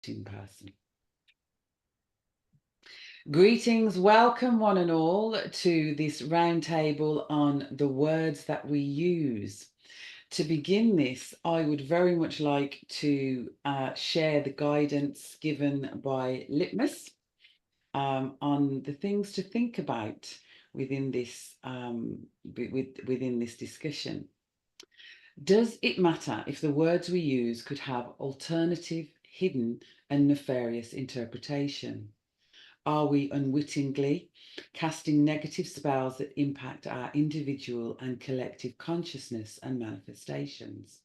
in person. Greetings, welcome one and all to this roundtable on the words that we use. To begin this, I would very much like to share the guidance given by Litmus on the things to think about within this within this discussion. Does it matter if the words we use could have alternative, hidden, and nefarious interpretation? Are we unwittingly casting negative spells that impact our individual and collective consciousness and manifestations?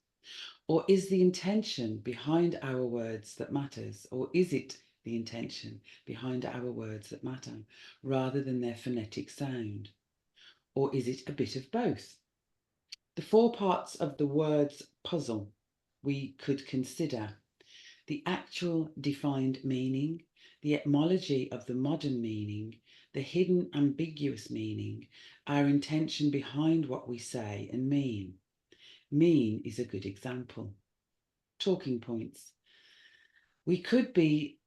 Or is the intention behind our words that matters? Or is it the intention behind our words that matter rather than their phonetic sound? Or is it a bit of both? The 4 parts of the words puzzle we could consider: the actual defined meaning, the etymology of the modern meaning, the hidden ambiguous meaning, our intention behind what we say and mean. Mean is a good example. Talking points. We could be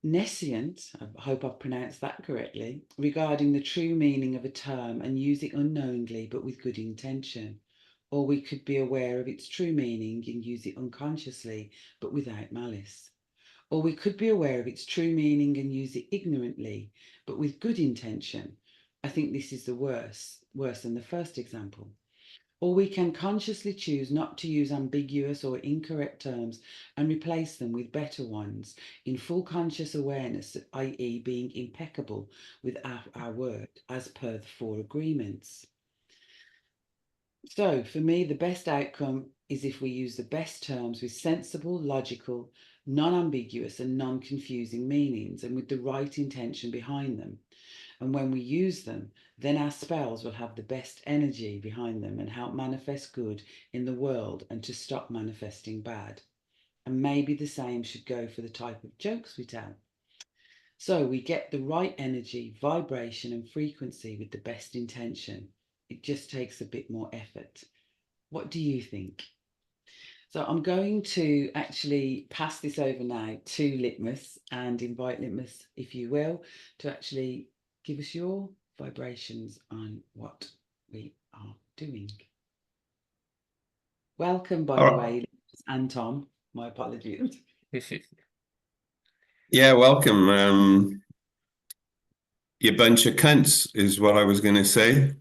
nescient, I hope I've pronounced that correctly, regarding the true meaning of a term and use it unknowingly but with good intention. Or we could be aware of its true meaning and use it unconsciously but without malice. Or we could be aware of its true meaning and use it ignorantly, but with good intention. I think this is the worse than the first example. Or we can consciously choose not to use ambiguous or incorrect terms and replace them with better ones in full conscious awareness, i.e. being impeccable with our word as per the 4 agreements. So for me, the best outcome is if we use the best terms with sensible, logical, non-ambiguous and non-confusing meanings and with the right intention behind them. And when we use them, then our spells will have the best energy behind them and help manifest good in the world and to stop manifesting bad. And maybe the same should go for the type of jokes we tell. So we get the right energy, vibration and frequency with the best intention. It just takes a bit more effort. What do you think? So I'm going to actually pass this over now to Litmus and invite Litmus, if you will, to actually give us your vibrations on what we are doing. Welcome, by the way, Litmus and Tom. My apologies. Yeah, welcome. You bunch of cunts is what I was going to say.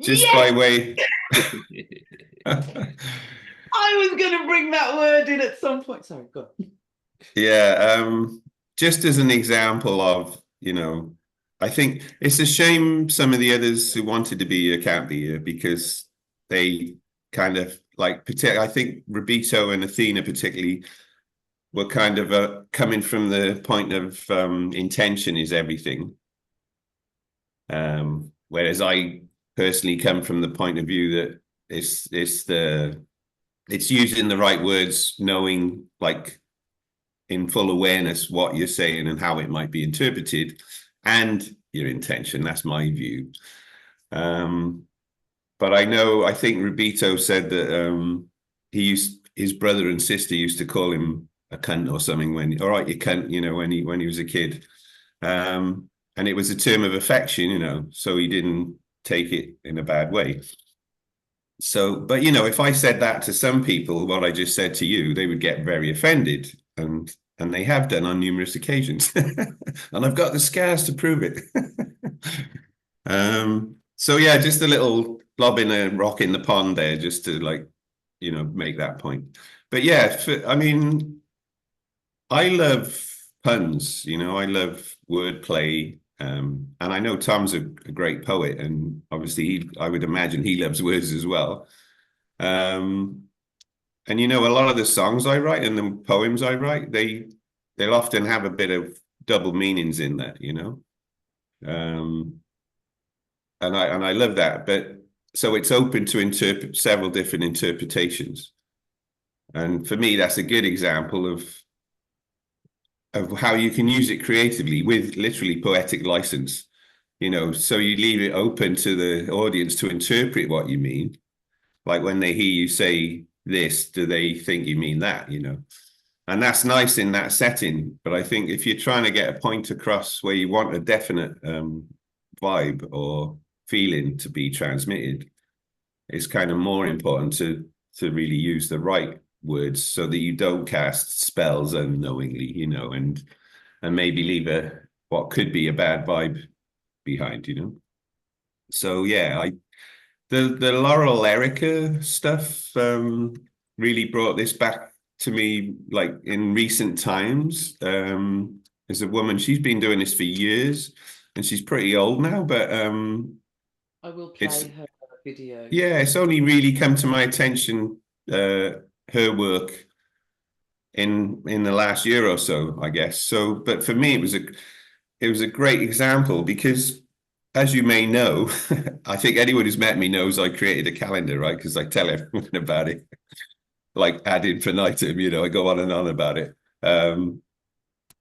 Just Yes! by way. I was going to bring that word in at some point. Sorry, go on. Yeah, just as an example of, I think it's a shame some of the others who wanted to be here can't be here because they kind of like, I think Roberto and Athena particularly were kind of coming from the point of intention is everything. Whereas I personally come from the point of view that it's using the right words, knowing like in full awareness what you're saying and how it might be interpreted and your intention. That's my view. But I think Roberto said that his brother and sister used to call him a cunt or something all right, you cunt, when he was a kid. And it was a term of affection, so he didn't take it in a bad way. So, but, if I said that to some people, what I just said to you, they would get very offended. And they have done on numerous occasions. And I've got the scars to prove it. So, yeah, just a little lobbing a rock in the pond there just to make that point. But, yeah, I love puns, I love wordplay. And I know Tom's a great poet, and obviously I would imagine he loves words as well. And a lot of the songs I write and the poems I write, they'll often have a bit of double meanings in that, and I love that. But so it's open to several different interpretations. And for me, that's a good example of how you can use it creatively with literally poetic license, so you leave it open to the audience to interpret what you mean. Like when they hear you say this, do they think you mean that, and that's nice in that setting. But I think if you're trying to get a point across where you want a definite vibe or feeling to be transmitted, it's kind of more important to really use the right words so that you don't cast spells unknowingly, you know, and maybe leave a what could be a bad vibe behind, you know. So yeah, I the Laurel Erica stuff really brought this back to me, like in recent times. As a woman, she's been doing this for years, and she's pretty old now, but I will it's play her video. yeah, it's only really come to my attention her work in the last year or so, I guess. So, but for me, it was a great example because, as you may know, I think anyone who's met me knows I created a calendar, right? Because I tell everyone about it, like ad infinitum. You know, I go on and on about it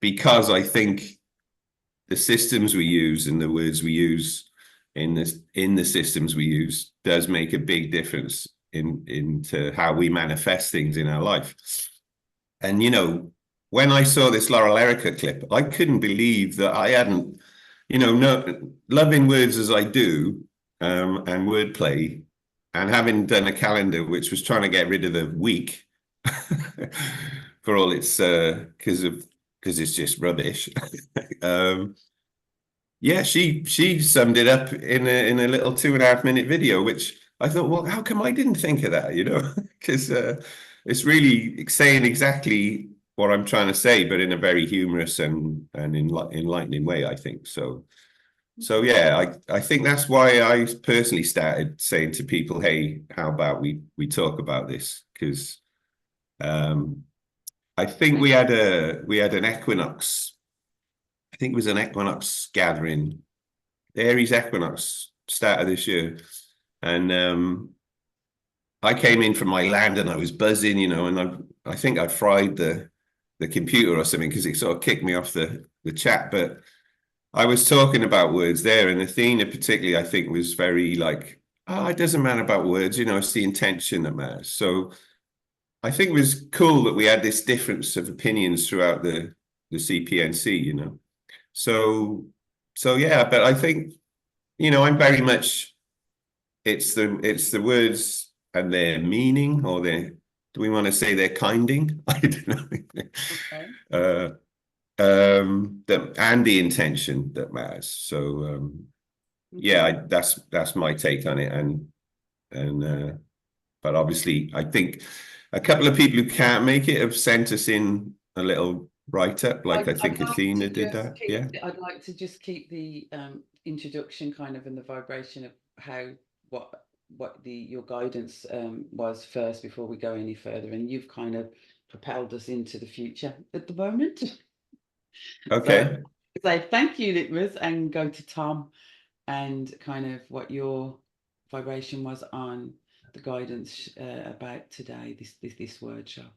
because I think the systems we use and the words we use in the systems we use does make a big difference into how we manifest things in our life. And you know, when I saw this Laurel Erica clip, I couldn't believe that I hadn't, you know, no loving words as I do, and wordplay, and having done a calendar which was trying to get rid of the week for all its because it's just rubbish. um, yeah, she summed it up in a little 2.5 minute video, which I thought, well, how come I didn't think of that? You know, because it's really saying exactly what I'm trying to say, but in a very humorous and enlightening way, I think. So, so Okay. yeah, I think that's why I personally started saying to people, hey, how about we talk about this? Because um, I think And we had an equinox. I think it was an equinox gathering, Aries equinox start of this year, and I came in from my land and I was buzzing, you know, and I think I fried the computer or something because it sort of kicked me off the chat. But I was talking about words there, and Athena particularly, I think, was very like, oh, it doesn't matter about words, you know, it's the intention that matters. So I think it was cool that we had this difference of opinions throughout the CPNC, you know. So so yeah, but I think, you know, I'm very much it's the words and their meaning, or their, do we want to say their kinding? I don't okay. know. That and the intention that matters. So yeah, Okay. that's my take on it. And but obviously I think a couple of people who can't make it have sent us in a little write-up, like I think Athena did that. Yeah. I'd like to just keep the introduction kind of and the vibration of how what what the your guidance was first before we go any further. And you've kind of propelled us into the future at the moment. So Okay. say thank you, Litmus, and go to Tom and kind of what your vibration was on the guidance about today, this word shop.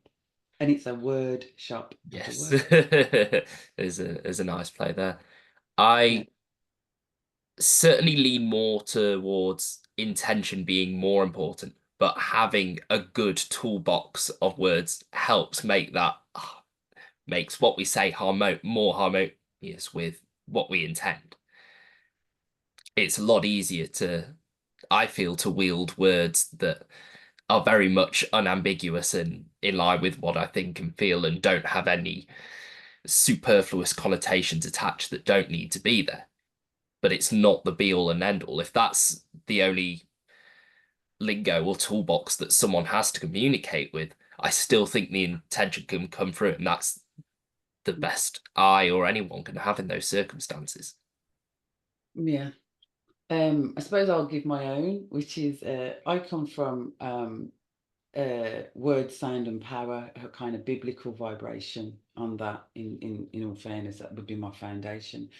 And it's a word shop, not a Yes, word. there's a nice play there. Yeah. I certainly lean more towards intention being more important, but having a good toolbox of words helps make that makes what we say more harmonious with what we intend. It's a lot easier to, I feel, to wield words that are very much unambiguous and in line with what I think and feel and don't have any superfluous connotations attached that don't need to be there. But it's not the be all and end all. If that's the only lingo or toolbox that someone has to communicate with, I still think the intention can come through, and that's the best I or anyone can have in those circumstances. Yeah. I suppose I'll give my own, which is I come from word, sound, and power, a kind of biblical vibration on that. In all fairness, that would be my foundation.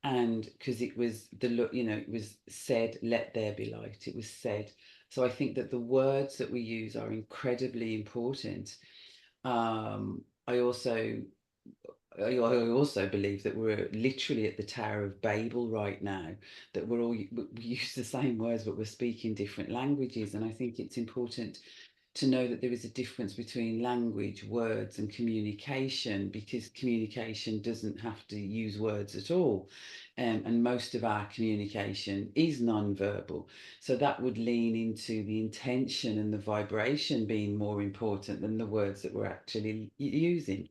And because it was it was said, "Let there be light." It was said. So I think that the words that we use are incredibly important. I also I also believe that we're literally at the Tower of Babel right now, that we use the same words, but we're speaking different languages. And I think it's important to know that there is a difference between language, words, and communication, because communication doesn't have to use words at all. And most of our communication is non-verbal. So that would lean into the intention and the vibration being more important than the words that we're actually using.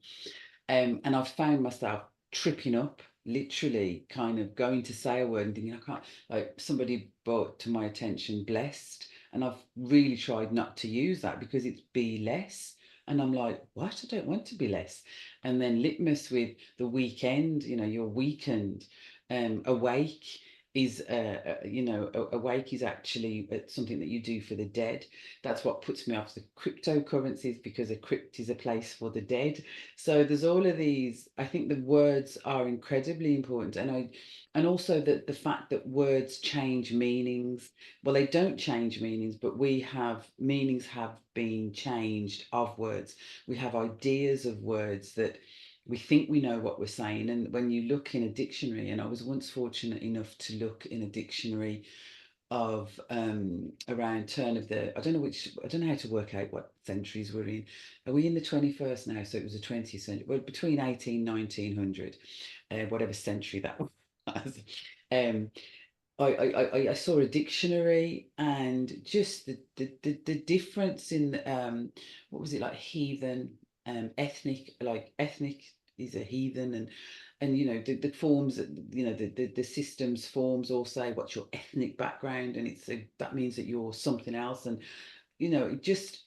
And I've found myself tripping up, literally kind of going to say a word and thinking, I can't, like somebody brought to my attention blessed. And I've really tried not to use that because it's be less. And I'm like, what? I don't want to be less. And then litmus with the weekend, you're weakened. Awake is, awake is actually something that you do for the dead. That's what puts me off the cryptocurrencies, because a crypt is a place for the dead. So there's all of these. I think the words are incredibly important, and also that the fact that words change meanings. Well, they don't change meanings, but meanings have been changed of words. We have ideas of words that we think we know what we're saying, and when you look in a dictionary, and I was once fortunate enough to look in a dictionary of around turn of the, I don't know how to work out what centuries we're in. Are we in the 21st now? So it was the 20th century, well, between 1900, whatever century that was. um I saw a dictionary, and just the difference in what was it, like heathen, ethnic is a heathen, and the forms that, the systems forms all say what's your ethnic background, and that means that you're something else. And I just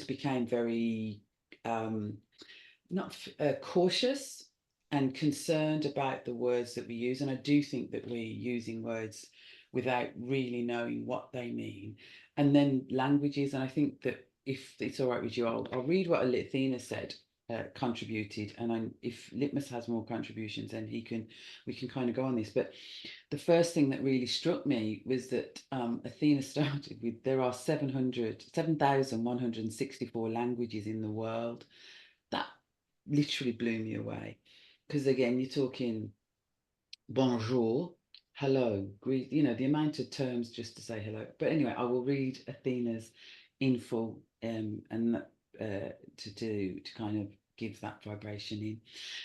became very not cautious and concerned about the words that we use. And I do think that we're using words without really knowing what they mean. And then languages. And I think that, if it's all right with you, I'll read what Athena said, contributed. And if Litmus has more contributions, then we can kind of go on this. But the first thing that really struck me was that Athena started with, there are 7,164 languages in the world. That literally blew me away, because again, you're talking bonjour, hello, greet, the amount of terms just to say hello. But anyway, I will read Athena's in full, and to kind of give that vibration in.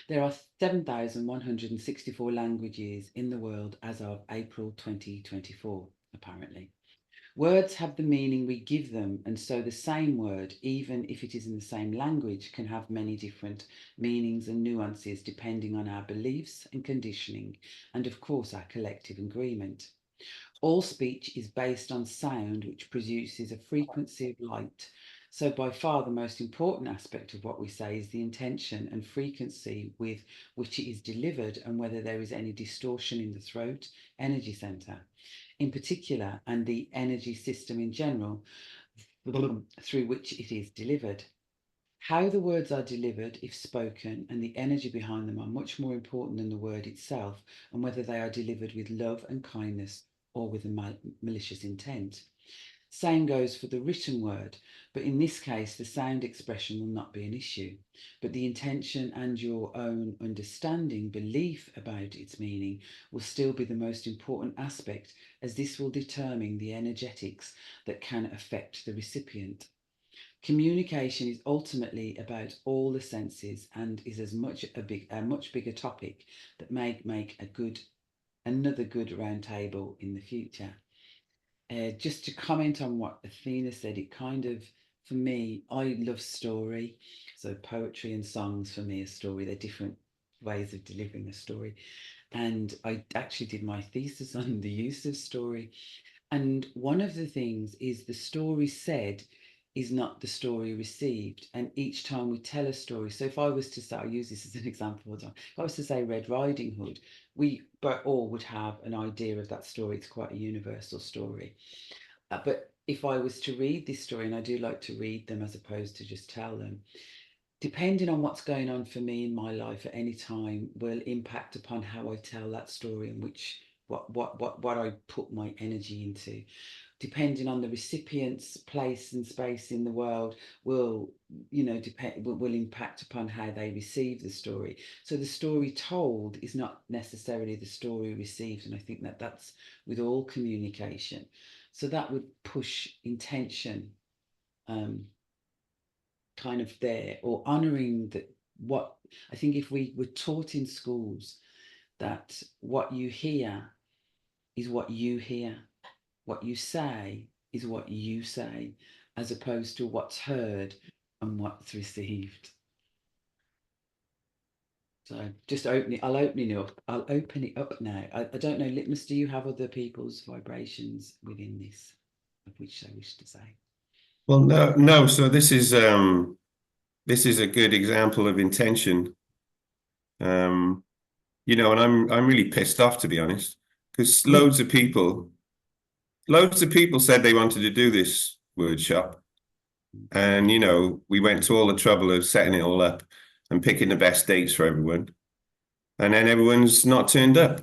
There are 7,164 languages in the world as of April 2024, apparently. Words have the meaning we give them, and so the same word, even if it is in the same language, can have many different meanings and nuances depending on our beliefs and conditioning, and of course our collective agreement. All speech is based on sound, which produces a frequency of light. So by far the most important aspect of what we say is the intention and frequency with which it is delivered, and whether there is any distortion in the throat energy center in particular, and the energy system in general, through which it is delivered. How the words are delivered, if spoken, and the energy behind them are much more important than the word itself, and whether they are delivered with love and kindness or with a malicious intent. Same goes for the written word, but in this case, the sound expression will not be an issue, but the intention and your own understanding, belief about its meaning will still be the most important aspect, as this will determine the energetics that can affect the recipient. Communication is ultimately about all the senses, and is as much a much bigger topic that may make another good roundtable in the future. Just to comment on what Athena said, it kind of, for me, I love story. So poetry and songs for me are story. They're different ways of delivering a story. And I actually did my thesis on the use of story. And one of the things is the story said is not the story received. And each time we tell a story, so if I was to say, I'll use this as an example, if I was to say Red Riding Hood, we but all would have an idea of that story. It's quite a universal story. But if I was to read this story, and I do like to read them as opposed to just tell them, depending on what's going on for me in my life at any time, will impact upon how I tell that story, and what I put my energy into. Depending on the recipient's place and space in the world, will will impact upon how they receive the story. So the story told is not necessarily the story received, and I think that that's with all communication. So that would push intention, kind of there, or honouring that. What I think, if we were taught in schools that what you hear is what you hear, what you say is what you say, as opposed to what's heard and what's received. So just open it. I'll open it up. I'll open it up now. I don't know, Litmus, do you have other people's vibrations within this, of which I wish to say? Well, no. So this is a good example of intention. You know, and I'm really pissed off, to be honest, because loads of people said they wanted to do this workshop, and you know, we went to all the trouble of setting it all up and picking the best dates for everyone, and then everyone's not turned up.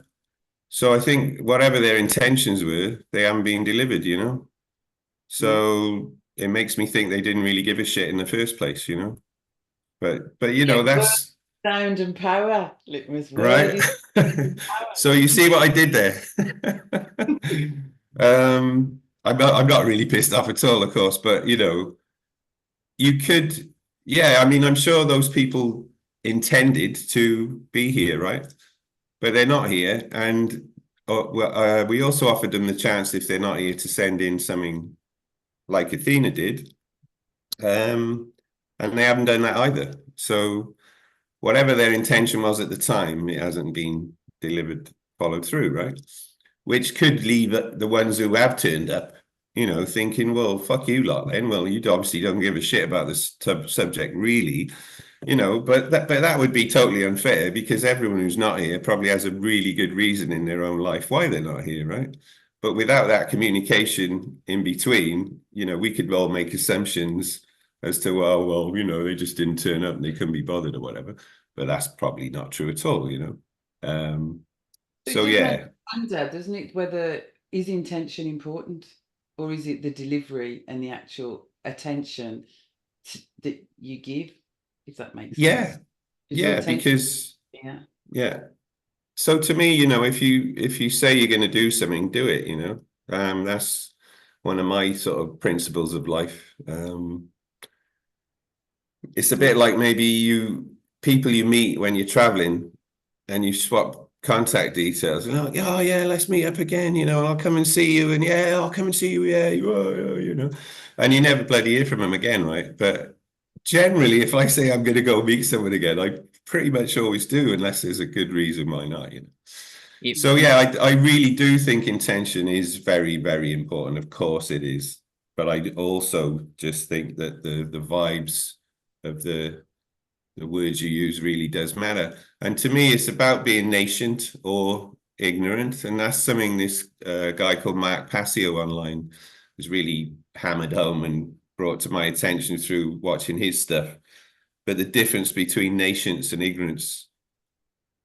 So I think whatever their intentions were, they haven't been delivered, you know. So it makes me think they didn't really give a shit in the first place, you know. But you know, that's sound and power, Litmus. right. So you see what I did there. I'm not really pissed off at all, of course, but you know, you could, yeah. I mean, I'm sure those people intended to be here, right? But they're not here, and we also offered them the chance, if they're not here, to send in something like Athena did, and they haven't done that either. So whatever their intention was at the time, it hasn't been delivered, followed through, right? Which could leave the ones who have turned up, you know, thinking, well, fuck you lot then. Well, you obviously don't give a shit about this subject, really, you know, but that would be totally unfair, because everyone who's not here probably has a really good reason in their own life why they're not here, right? But without that communication in between, you know, we could all make assumptions as to, oh, well, you know, they just didn't turn up and they couldn't be bothered or whatever. But that's probably not true at all, you know. So yeah. Wonder, doesn't it, whether is intention important, or is it the delivery and the actual attention that you give, if that makes sense? Yeah, because yeah. So to me, you know, if you say you're going to do something, do it, you know. That's one of my sort of principles of life. It's a bit like maybe people you meet when you're traveling and you swap contact details, and like, oh yeah, let's meet up again, you know, I'll come and see you, and yeah, I'll come and see you, yeah, you know, and you never bloody hear from them again, right? But generally, if I say I'm going to go meet someone again, I pretty much always do, unless there's a good reason why not, you know. So yeah, I really do think intention is very, very important. Of course it is, but I also just think that the vibes of the words you use really does matter. And to me, it's about being nascent or ignorant. And that's something this guy called Mark Passio online has really hammered home and brought to my attention through watching his stuff. But the difference between nascence and ignorance,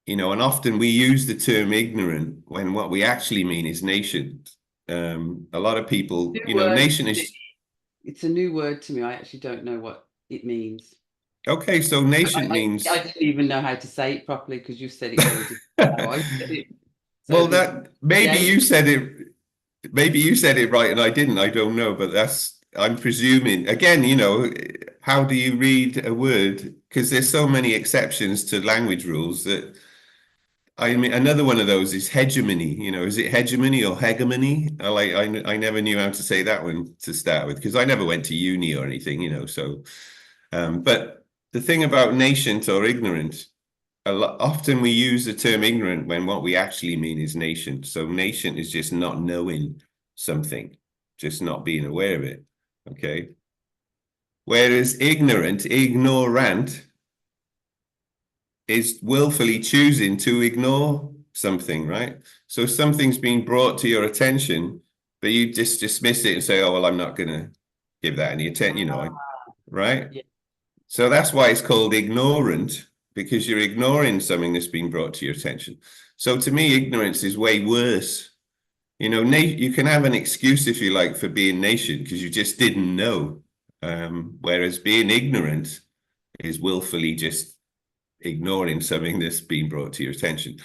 you know, and often we use the term ignorant when what we actually mean is nascent. A lot of people, you know, nascent is... It's a new word to me. I actually don't know what it means. Okay, so nascent means... I didn't even know how to say it properly, because you said it very different how I said it. So well, that maybe you said it right and I didn't. I don't know, but I'm presuming. Again, you know, how do you read a word? Because there's so many exceptions to language rules that... I mean, another one of those is hegemony. You know, is it hegemony or hegemony? I never knew how to say that one to start with, because I never went to uni or anything, you know. So, but the thing about nascent or ignorant, often we use the term ignorant when what we actually mean is nascent. So nascent is just not knowing something, just not being aware of it. Okay. Whereas ignorant is willfully choosing to ignore something, right? So something's been brought to your attention, but you just dismiss it and say, oh, well, I'm not going to give that any attention, you know, right? Yeah. So that's why it's called ignorant, because you're ignoring something that's been brought to your attention. So to me, ignorance is way worse. You know, you can have an excuse, if you like, for being nascent because you just didn't know. Whereas being ignorant is willfully just ignoring something that's been brought to your attention.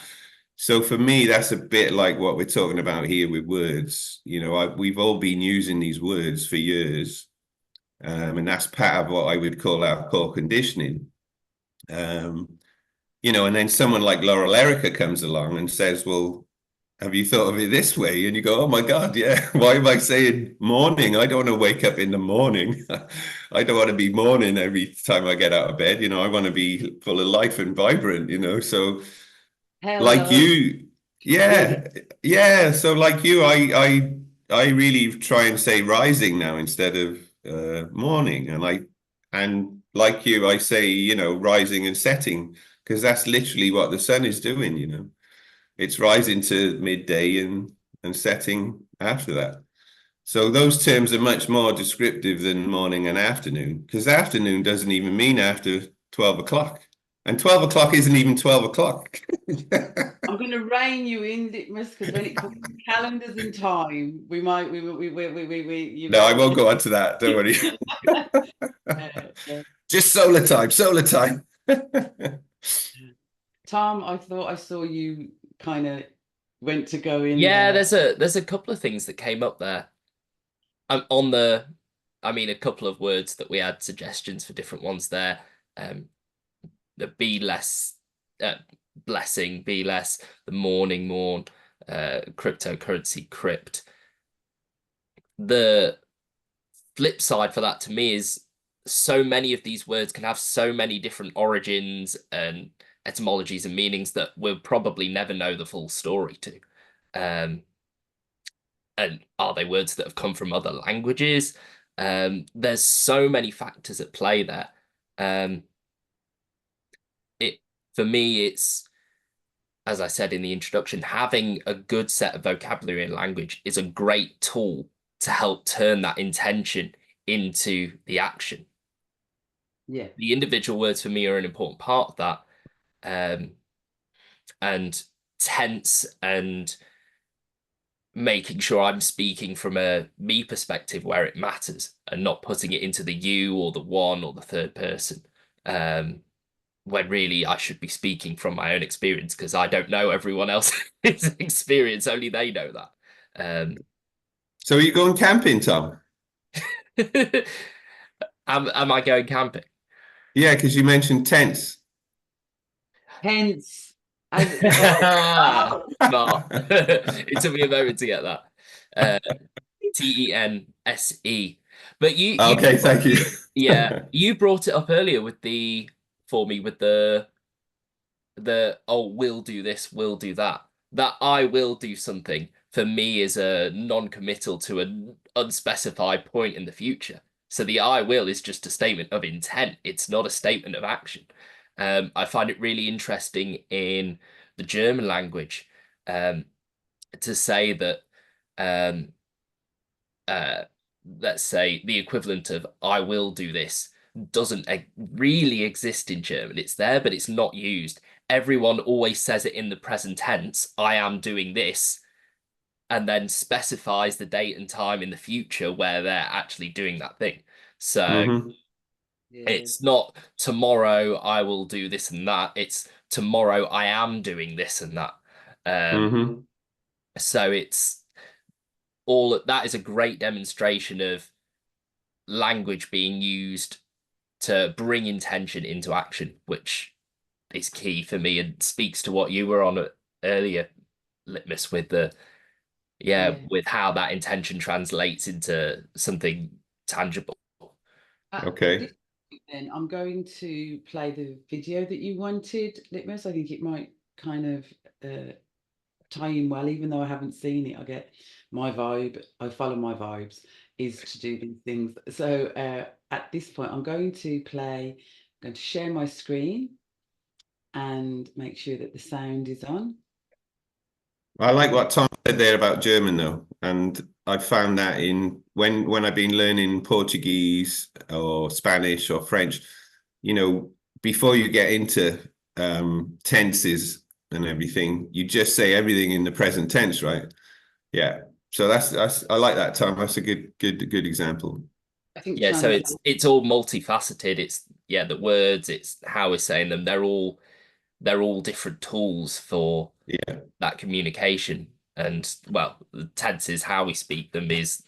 So for me, that's a bit like what we're talking about here with words. You know, we've all been using these words for years, and that's part of what I would call our core conditioning. You know, and then someone like Laurel Erica comes along and says, well, have you thought of it this way? And you go, oh my God, yeah. Why am I saying morning? I don't want to wake up in the morning. I don't want to be morning every time I get out of bed. You know, I want to be full of life and vibrant, you know. So like Hello. you, yeah, yeah. So like you, I really try and say rising now instead of morning. And like you, I say, you know, rising and setting, because that's literally what the sun is doing, you know. It's rising to midday and setting after that. So those terms are much more descriptive than morning and afternoon, because afternoon doesn't even mean after 12 o'clock. And 12 o'clock isn't even 12 o'clock. I'm going to rein you in, Litmus, because when it comes to calendars and time, we might, you No, I know. won't go on to that. Don't worry. Yeah. Just solar time, solar time. Tom, I thought I saw you kind of went to go in Yeah, there. there's a couple of things that came up there. On the, I mean, a couple of words that we had suggestions for different ones there. The be less, blessing, be less, the morning, mourn, cryptocurrency, crypt. The flip side for that to me is so many of these words can have so many different origins and etymologies and meanings that we'll probably never know the full story to. And are they words that have come from other languages? There's so many factors at play there. It for me, it's, as I said in the introduction, having a good set of vocabulary and language is a great tool to help turn that intention into the action. Yeah. The individual words for me are an important part of that. And tense and making sure I'm speaking from a me perspective where it matters and not putting it into the you or the one or the third person. When really I should be speaking from my own experience because I don't know everyone else's experience, only they know that. So are you going camping, Tom? Am I going camping? Yeah, because you mentioned tents. Hence, oh, Smart. It took me a moment to get that. TENSE. But Okay, thank you. yeah, you brought it up earlier with the for me with the oh, we'll do this, we'll do that. That I will do something for me is a non-committal to an unspecified point in the future. So the I will is just a statement of intent. It's not a statement of action. I find it really interesting in the German language to say that um, uh, let's say the equivalent of I will do this doesn't really exist in German. It's there, but it's not used. Everyone always says it in the present tense, I am doing this, and then specifies the date and time in the future where they're actually doing that thing. So Mm-hmm. yeah. it's not tomorrow I will do this and that. It's tomorrow I am doing this and that. Mm-hmm. So it's all that is a great demonstration of language being used to bring intention into action, which is key for me and speaks to what you were on earlier, Litmus, with the Yeah. with how that intention translates into something tangible. At Okay. this point then, I'm going to play the video that you wanted, Litmus. I think it might kind of tie in well, even though I haven't seen it. I get my vibe, I follow my vibes, is to do these things. So at this point, I'm going to play, I'm going to share my screen and make sure that the sound is on. I like what Tom said there about German though, and I found that in when I've been learning Portuguese or Spanish or French, you know, before you get into tenses and everything, you just say everything in the present tense, right? Yeah. So that's I like that, Tom. That's a good example. I think Yeah, so translate. it's all multifaceted. It's the words, it's how we're saying them. They're all different tools for Yeah. that communication. And well, the tense is how we speak them is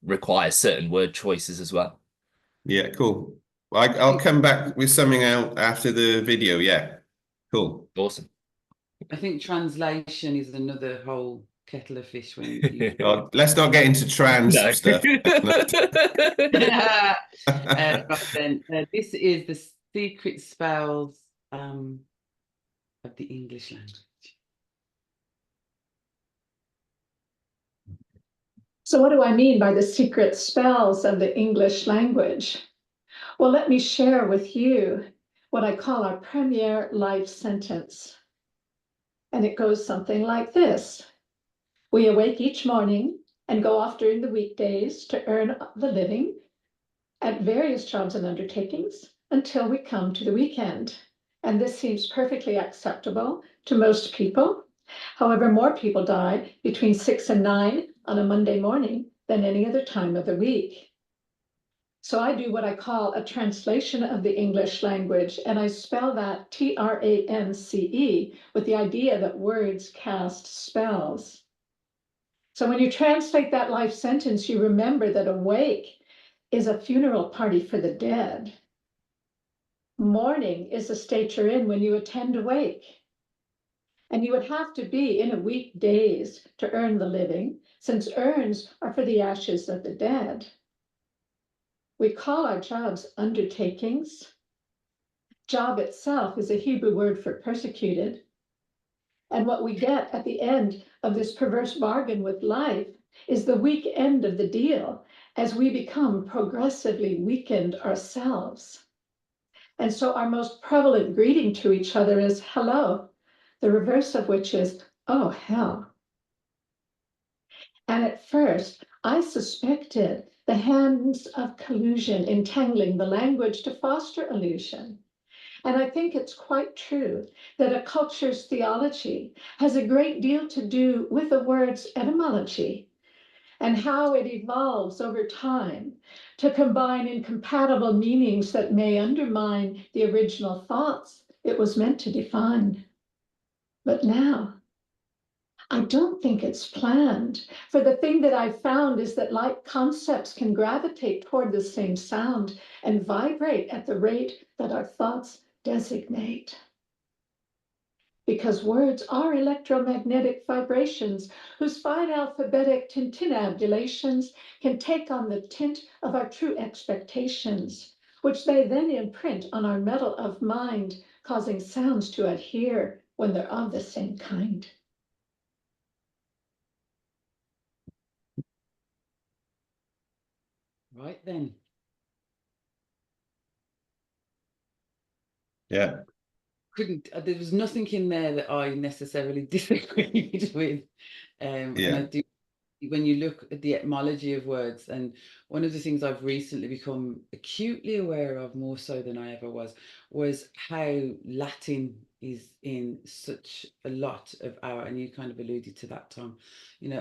requires certain word choices as well. Yeah, cool. I'll come back with something out after the video. Yeah, cool. Awesome. I think translation is another whole kettle of fish when you. Let's not get into trans No. stuff. Right then, this is the secret spells of the English language. So what do I mean by the secret spells of the English language? Well, let me share with you what I call our premier life sentence. And it goes something like this. We awake each morning and go off during the weekdays to earn the living at various jobs and undertakings until we come to the weekend. And this seems perfectly acceptable to most people. However, more people die between 6 and 9 on a Monday morning than any other time of the week. So I do what I call a translation of the English language, and I spell that Trance with the idea that words cast spells. So when you translate that life sentence, you remember that awake is a funeral party for the dead. Mourning is the state you're in when you attend a wake. And you would have to be in a weekdays to earn the living, since urns are for the ashes of the dead. We call our jobs undertakings. Job itself is a Hebrew word for persecuted. And what we get at the end of this perverse bargain with life is the weak end of the deal as we become progressively weakened ourselves. And so our most prevalent greeting to each other is hello, the reverse of which is, oh, hell. And at first, I suspected the hands of collusion entangling the language to foster illusion. And I think it's quite true that a culture's theology has a great deal to do with the word's etymology and how it evolves over time to combine incompatible meanings that may undermine the original thoughts it was meant to define. But now, I don't think it's planned, for the thing that I've found is that like concepts can gravitate toward the same sound and vibrate at the rate that our thoughts designate. Because words are electromagnetic vibrations whose fine alphabetic tintinnabulations can take on the tint of our true expectations, which they then imprint on our metal of mind, causing sounds to adhere when they're of the same kind. Right then. Yeah. There was nothing in there that I necessarily disagreed with. And I do, when you look at the etymology of words, and one of the things I've recently become acutely aware of, more so than I ever was how Latin is in such a lot of our, and you kind of alluded to that, Tom,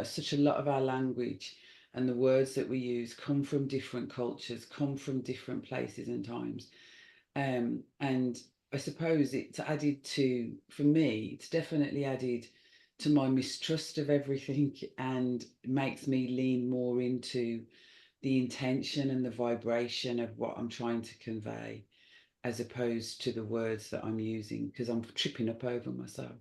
such a lot of our language and the words that we use come from different cultures, come from different places and times. And I suppose it's added to, for me, it's definitely added to my mistrust of everything and makes me lean more into the intention and the vibration of what I'm trying to convey, as opposed to the words that I'm using, because I'm tripping up over myself.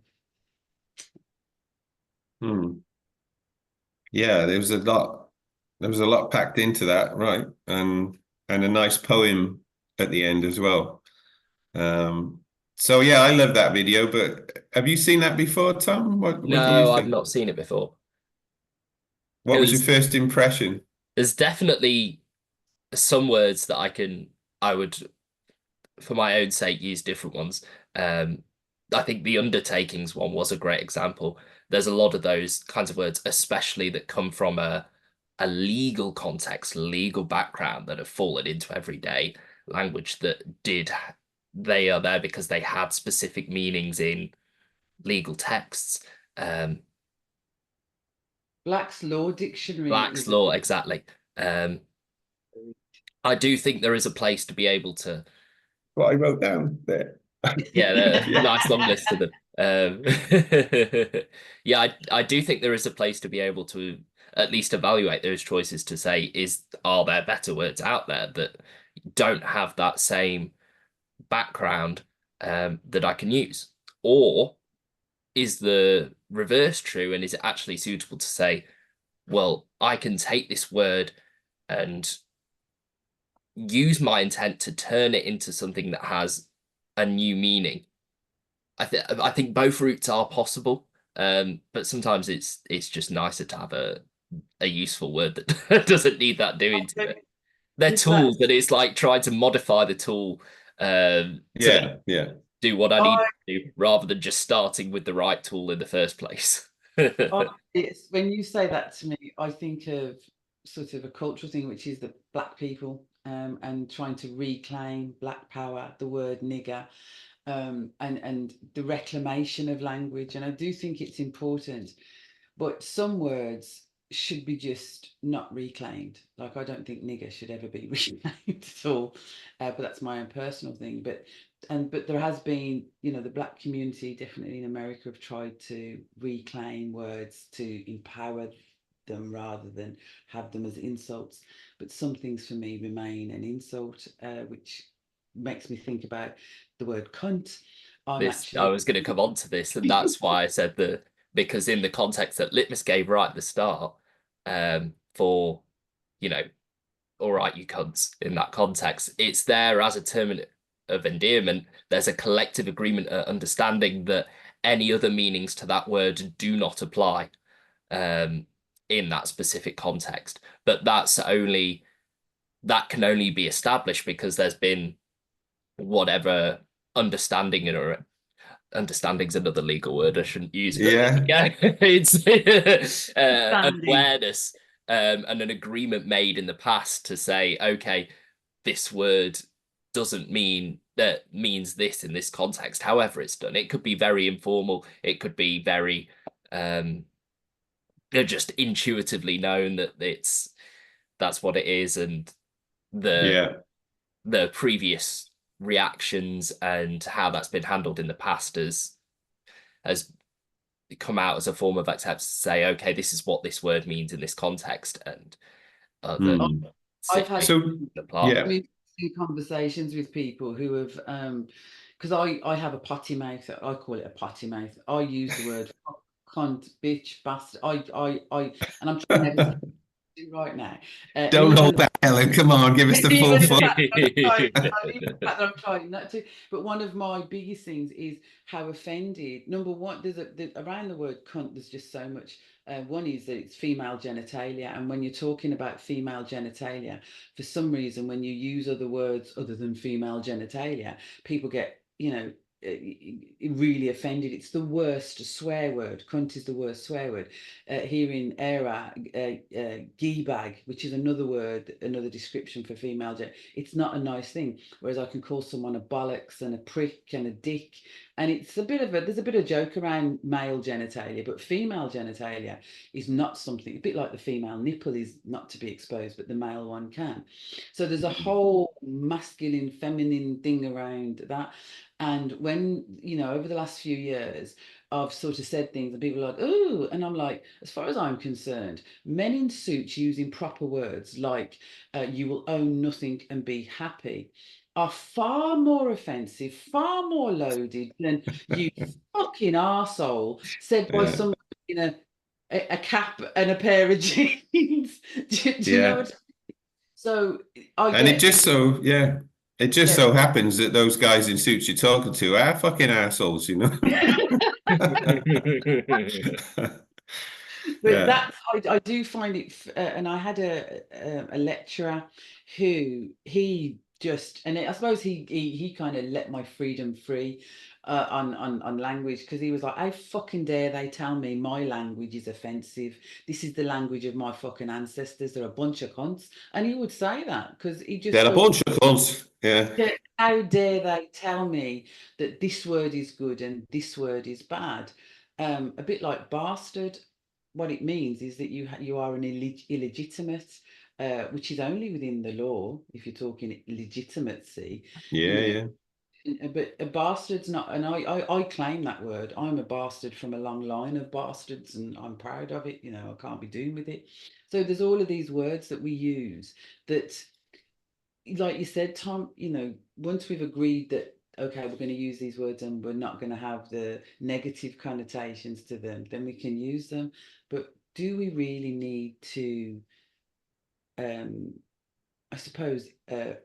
Yeah, there was a lot packed into that, right? And a nice poem at the end as well. So yeah, I love that video, but have you seen that before, Tom? What do you No, I've think? not seen it before. What was your first impression? There's definitely some words that I would, for my own sake, use different ones. I think the undertakings one was a great example. There's a lot of those kinds of words, especially that come from a legal context, legal background, that have fallen into everyday language they are there because they had specific meanings in legal texts. Black's Law Dictionary Black's is law, exactly. I do think there is a place to be able to. What I wrote down there. Yeah, Yeah. nice long list of them. Yeah, I do think there is a place to be able to at least evaluate those choices to say, are there better words out there that don't have that same background that I can use? Or is the reverse true, and is it actually suitable to say, well, I can take this word and use my intent to turn it into something that has a new meaning? I think both routes are possible, but sometimes it's just nicer to have a useful word that doesn't need that doing to it. They're Is that tools, but it's like trying to modify the tool to Yeah. do what I need I, to do, rather than just starting with the right tool in the first place. it's when you say that to me, I think of sort of a cultural thing, which is that black people and trying to reclaim black power, the word nigger, and the reclamation of language. And I do think it's important, but some words should be just not reclaimed. Like I don't think nigger should ever be reclaimed at all. But that's my own personal thing. But there has been, you know, the black community definitely in America have tried to reclaim words to empower them rather than have them as insults. But some things for me remain an insult, which makes me think about the word cunt. I'm I actually was going to come on to this, and that's why I said because in the context that Litmus gave right at the start, for, you know, all right, you cunts, in that context, it's there as a term of endearment. There's a collective agreement, understanding that any other meanings to that word do not apply in that specific context. But that can only be established because there's been whatever understanding, or understanding's another legal word I shouldn't use, but Yeah. yeah, it's an standing. awareness and an agreement made in the past to say, okay, this word doesn't mean that means this in this context. However, it's done. It could be very informal. It could be very just intuitively known that that's what it is, and the Yeah. the previous reactions and how that's been handled in the past has come out as a form of acceptance to say, okay, this is what this word means in this context, and other I've had So apart. yeah. conversations with people who have because I have a potty mouth. I call it a potty mouth. I use the word fuck, cunt, bitch, bastard. And I'm trying never to do right now. And Don't hold even back, Ellen. Come on, give us the full even the full. fact that I'm trying, even the fact that I'm trying not to. But one of my biggest things is how offended. Number one, around the word cunt. There's just so much. One is that it's female genitalia, and when you're talking about female genitalia, for some reason, when you use other words other than female genitalia, people get, you know, really offended. It's the worst swear word. Cunt is the worst swear word. Here in ERA, bag, which is another word, another description for female gender. It's not a nice thing. Whereas I can call someone a bollocks and a prick and a dick. And it's there's a bit of joke around male genitalia, but female genitalia is not something, a bit like the female nipple is not to be exposed, but the male one can. So there's a whole masculine, feminine thing around that. And when, you know, over the last few years, I've sort of said things and people are like, "Ooh," and I'm like, as far as I'm concerned, men in suits using proper words like "you will own nothing and be happy" are far more offensive, far more loaded than "you fucking arsehole" said by Yeah. someone in a cap and a pair of jeans. Do you know Yeah. what? So I And it get, just so yeah. It just yeah. so happens that those guys in suits you're talking to are fucking assholes, you know? But Yeah. that's I do find it, and I had a lecturer who he just, and I suppose he kind of let my freedom free on language, because he was like, "How fucking dare they tell me my language is offensive? This is the language of my fucking ancestors. They're a bunch of cunts," and he would say that because he just They're a thought, bunch of cunts. Yeah. "Yeah, how dare they tell me that this word is good and this word is bad?" A bit like bastard. What it means is that you are an illegitimate, which is only within the law if you're talking legitimacy, you Yeah, know. yeah. But a bastard's not, and I claim that word. I'm a bastard from a long line of bastards, and I'm proud of it. You know, I can't be doing with it. So there's all of these words that we use that like you said, Tom, once we've agreed that, okay, we're going to use these words and we're not going to have the negative connotations to them, then we can use them. But do we really need to, I suppose,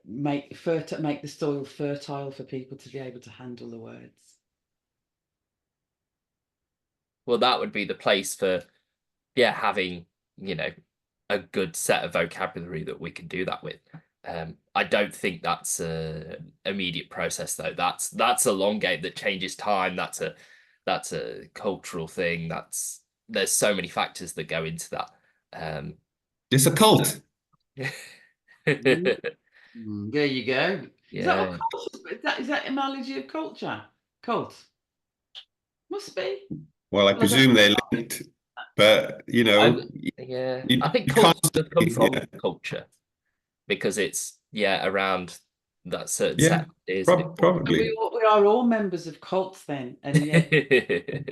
make the soil fertile for people to be able to handle the words? Well, that would be the place for, having, a good set of vocabulary that we can do that with. I don't think that's a immediate process though. That's a long game that changes time. That's a cultural thing. There's so many factors that go into that. It's a cult. There you go. Is that Yeah. what cult is that analogy of culture? Cult. Must be. Well, I Well, I don't presume they're know. linked, but I think you culture can't does come from yeah, culture because it's around that certain yeah, set, isn't it? probably. We are all members of cults then, and yet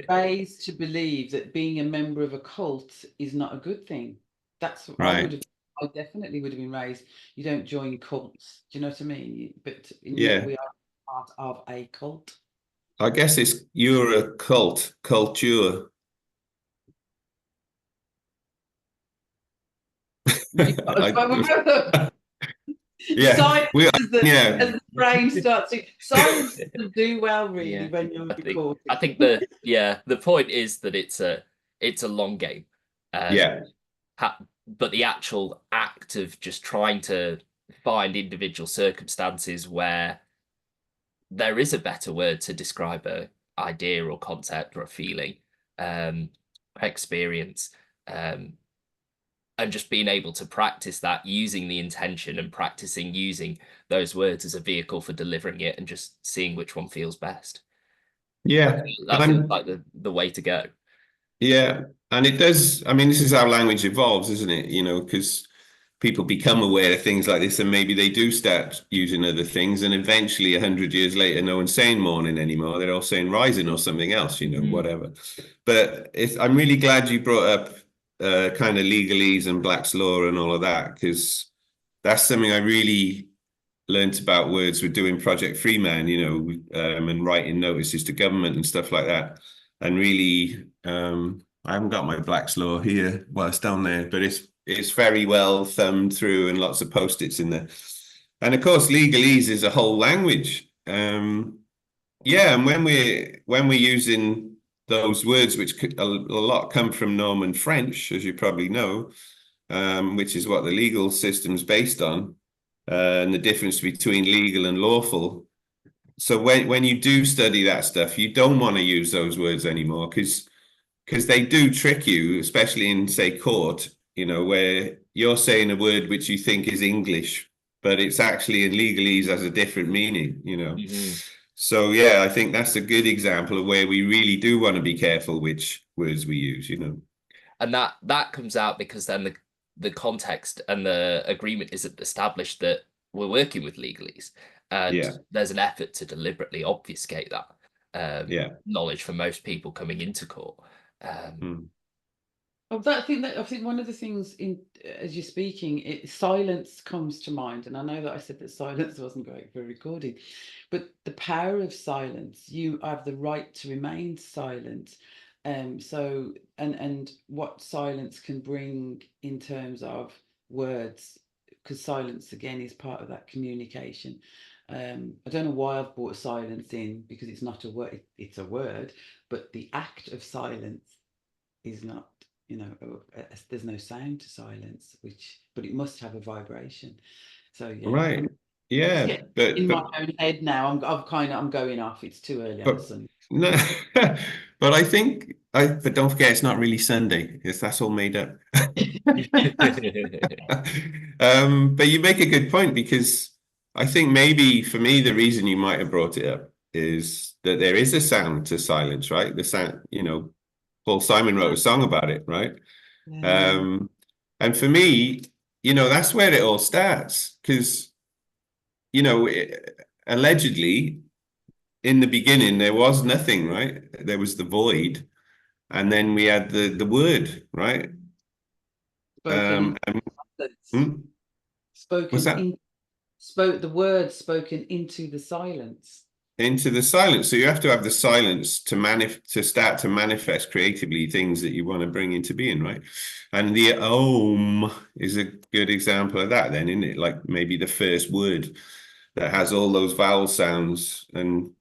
raised to believe that being a member of a cult is not a good thing. That's what Right. I definitely would have been raised. You don't join cults. Do you know what I mean? And yet Yeah. we are part of a cult. I guess you're a culture. Yeah, Science we as the brain starts to science doesn't do well really when you're recording. I think the point is that it's a long game. Yeah. But the actual act of just trying to find individual circumstances where there is a better word to describe a idea or concept or a feeling, experience, and just being able to practice that using the intention and practicing using those words as a vehicle for delivering it and just seeing which one feels best. Yeah. That feels like the way to go. Yeah. And it does, I mean, this is how language evolves, isn't it? Because people become aware of things like this and maybe they do start using other things. And eventually, 100 years later, no one's saying morning anymore. They're all saying rising or something else, whatever. But I'm really glad you brought up kind of legalese and Black's Law and all of that, because that's something I really learned about words with doing Project Freeman, and writing notices to government and stuff like that. And really, I haven't got my Black's Law here. Well, it's down there, but it's very well thumbed through and lots of post-its in there. And of course, legalese is a whole language. Yeah, and when we're using those words, which a lot come from Norman French, as you probably know, which is what the legal system's based on, and the difference between legal and lawful. So when you do study that stuff, you don't want to use those words anymore because they do trick you, especially in, say, court, where you're saying a word which you think is English, but it's actually in legalese has a different meaning, So, yeah, I think that's a good example of where we really do want to be careful which words we use, And that comes out because then the context and the agreement isn't established that we're working with legalese. And there's an effort to deliberately obfuscate that knowledge for most people coming into court. I think one of the things as you're speaking, silence comes to mind, and I know that I said that silence wasn't great for recording, but the power of silence. You have the right to remain silent, so and what silence can bring in terms of words, because silence again is part of that communication. I don't know why I've brought silence in because it's not a word; it's a word, but the act of silence is not. There's no sound to silence, but it must have a vibration. So yeah, right, yeah, but in my own head now, I'm going off. It's too early on the Sunday. No, but I think but don't forget, it's not really Sunday. That's all made up. But you make a good point because I think maybe for me the reason you might have brought it up is that there is a sound to silence, right? The sound, Paul Simon wrote a song about it, right? And for me, that's where it all starts because, allegedly in the beginning there was nothing, right? There was the void, and then we had the word, right? Spoken What's that? the words spoken into the silence. Into the silence. So you have to have the silence to start to manifest creatively things that you want to bring into being, right? And the om is a good example of that then, isn't it? Like maybe the first word that has all those vowel sounds and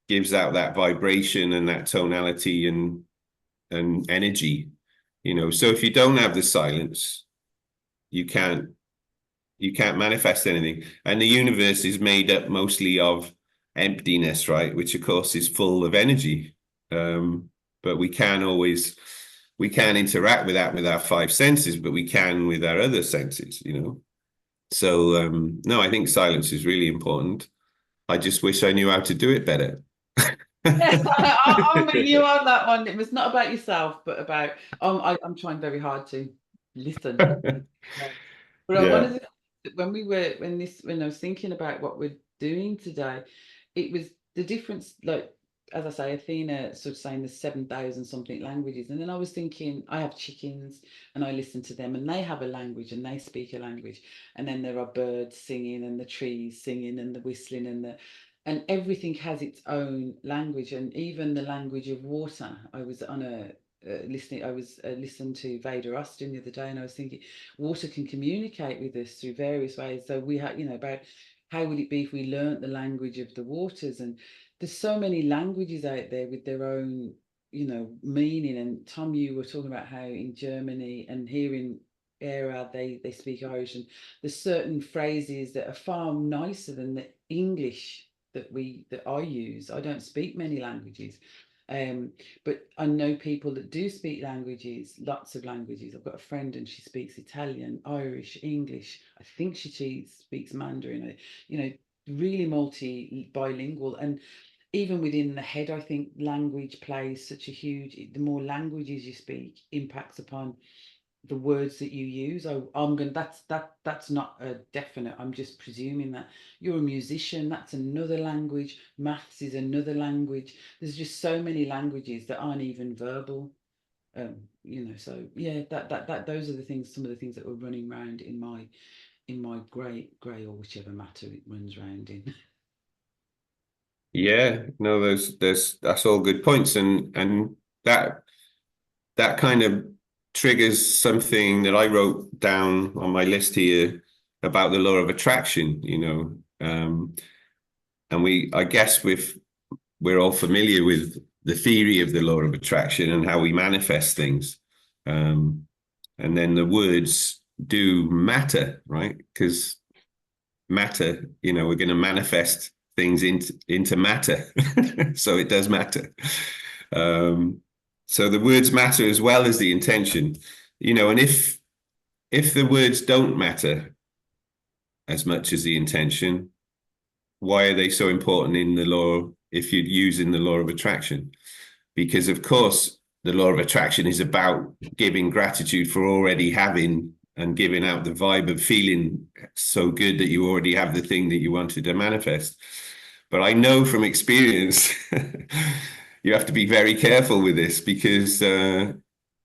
gives out that vibration and that tonality and energy, you know. So if you don't have the silence, you can't manifest anything. And the universe is made up mostly of emptiness, right? Which of course is full of energy. But we can't interact with that with our five senses, but we can with our other senses, you know. So no, I think silence is really important. I just wish I knew how to do it better. Yes, I'm with you on that one. It was not about yourself, but about I'm trying very hard to listen. But one Yeah. of the when I was thinking about what we're doing today, it was the difference. Like as I say, Athena sort of saying there's 7,000 something languages, and then I was thinking I have chickens and I listen to them, and they have a language and they speak a language, and then there are birds singing and the trees singing and the whistling and everything has its own language, and even the language of water. I was on a listening to Vader Austin the other day, and I was thinking water can communicate with us through various ways. So we had, about how would it be if we learnt the language of the waters? And there's so many languages out there with their own, meaning. And Tom, you were talking about how in Germany and here in Era they speak Irish, and there's certain phrases that are far nicer than the English that I use. I don't speak many languages. But I know people that do speak languages, lots of languages. I've got a friend and she speaks Italian, Irish, English. I think she speaks Mandarin. Really bilingual. And even within the head, I think language plays such a huge. The more languages you speak impacts upon the words that you use. I'm going. That's not a definite. I'm just presuming that you're a musician. That's another language. Maths is another language. There's just so many languages that aren't even verbal. So yeah, that those are the things. Some of the things that were running around in my grey or whichever matter it runs around in. Yeah, no, that's all good points, and that kind of triggers something that I wrote down on my list here about the law of attraction, and I guess we're all familiar with the theory of the law of attraction and how we manifest things, and then the words do matter, right? Because matter, we're going to manifest things into matter, so it does matter. So the words matter as well as the intention, and if the words don't matter as much as the intention, why are they so important in the law if you're using the law of attraction? Because of course the law of attraction is about giving gratitude for already having and giving out the vibe of feeling so good that you already have the thing that you wanted to manifest. But I know from experience you have to be very careful with this, because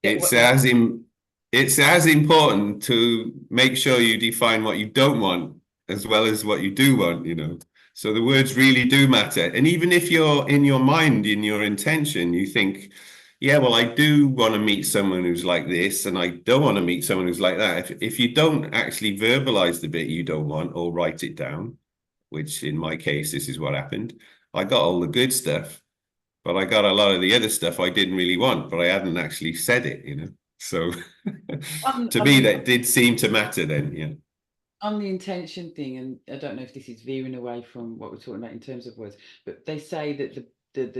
it's as important to make sure you define what you don't want as well as what you do want. So the words really do matter. And even if you're in your mind, in your intention, you think, yeah, well, I do want to meet someone who's like this, and I don't want to meet someone who's like that. If you don't actually verbalize the bit you don't want or write it down, which in my case, this is what happened. I got all the good stuff, but I got a lot of the other stuff I didn't really want, but I hadn't actually said it. So to me, that did seem to matter then, yeah. On the intention thing, and I don't know if this is veering away from what we're talking about in terms of words, but they say that it